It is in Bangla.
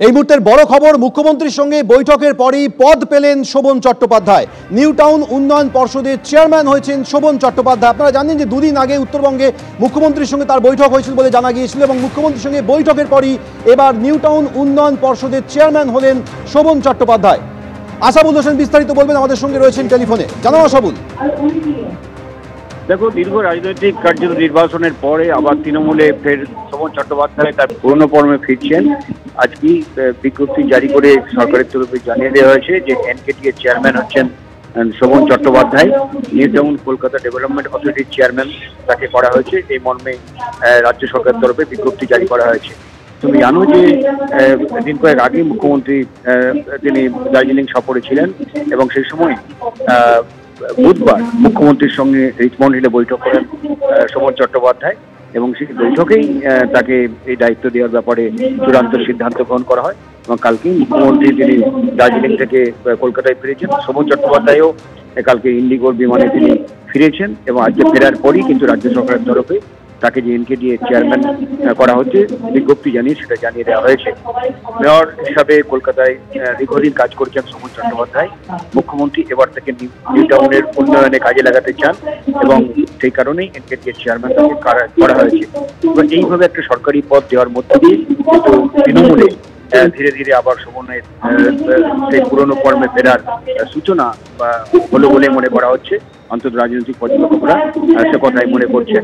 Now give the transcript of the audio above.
এই মুহূর্তের বড় খবর, মুখ্যমন্ত্রীর সঙ্গে বৈঠকের পরেই পদ পেলেন শোভন চট্টোপাধ্যায়। নিউ টাউন উন্নয়ন পর্ষদের চেয়ারম্যান হয়েছেন শোভন চট্টোপাধ্যায়। আপনারা জানেন যে দুদিন আগে উত্তরবঙ্গে মুখ্যমন্ত্রীর সঙ্গে তার বৈঠক হয়েছিল বলে জানা গিয়েছিল এবং মুখ্যমন্ত্রীর সঙ্গে বৈঠকের পরই এবার নিউ টাউন উন্নয়ন পর্ষদের চেয়ারম্যান হলেন শোভন চট্টোপাধ্যায়। আশাবুল হোসেন বিস্তারিত বলবেন, আমাদের সঙ্গে রয়েছেন টেলিফোনে। জানাও আশাবুল। দেখো, দীর্ঘ রাজনৈতিক কার্যত নির্বাচনের পরে আবার তৃণমূলে ফের শোভন চট্টোপাধ্যায় তার পুরনো কর্মে ফিরছেন। আজকেই বিজ্ঞপ্তি জারি করে সরকারের তরফে জানিয়ে দেওয়া হয়েছে যে এনকেটি এর চেয়ারম্যান হচ্ছেন Sovan Chattopadhyay. New town Kolkata development অথরিটির চেয়ারম্যান তাকে করা হয়েছে, এই মর্মে রাজ্য সরকারের তরফে বিজ্ঞপ্তি জারি করা হয়েছে। তুমি জানো যে দিন কয়েক আগে মুখ্যমন্ত্রী তিনি দার্জিলিং সফরে ছিলেন এবং সেই সময় বুধবার মুখ্যমন্ত্রীর সঙ্গে রিচমন্ড হিলে বৈঠক করেন শোভন চট্টোপাধ্যায় এবং সেই বৈঠকেই তাকে এই দায়িত্ব দেওয়ার ব্যাপারে চূড়ান্ত সিদ্ধান্ত গ্রহণ করা হয় এবং কালকেই মুখ্যমন্ত্রী তিনি দার্জিলিং থেকে কলকাতায় ফিরেছেন। শোভন চট্টোপাধ্যায়ও কালকে ইন্ডিগোর বিমানে তিনি ফিরেছেন এবং আজকে ফেরার পরই কিন্তু রাজ্য সরকারের তরফে তাকে যে এনকেটি এর চেয়ারম্যান করা হচ্ছে বিজ্ঞপ্তি জানিয়ে সেটা জানিয়ে দেওয়া হয়েছে। মেয়র হিসাবে কলকাতায় দীর্ঘদিন কাজ করছেন শোভন চট্টোপাধ্যায়। মুখ্যমন্ত্রী এবার থেকে নিউ টাউনের উন্নয়নে কাজে লাগাতে চান এবং সেই কারণেই এনকেটি এর চেয়ারম্যান করা হয়েছে। এবার এইভাবে একটা সরকারি পদ দেওয়ার মধ্য দিয়ে কিন্তু তৃণমূলে ধীরে ধীরে আবার শোভনের সেই পুরনো কর্মে ফেরার সূচনা হলো বলে মনে করা হচ্ছে। অন্তত রাজনৈতিক পর্যবেক্ষকরা সে কথাই মনে করছেন।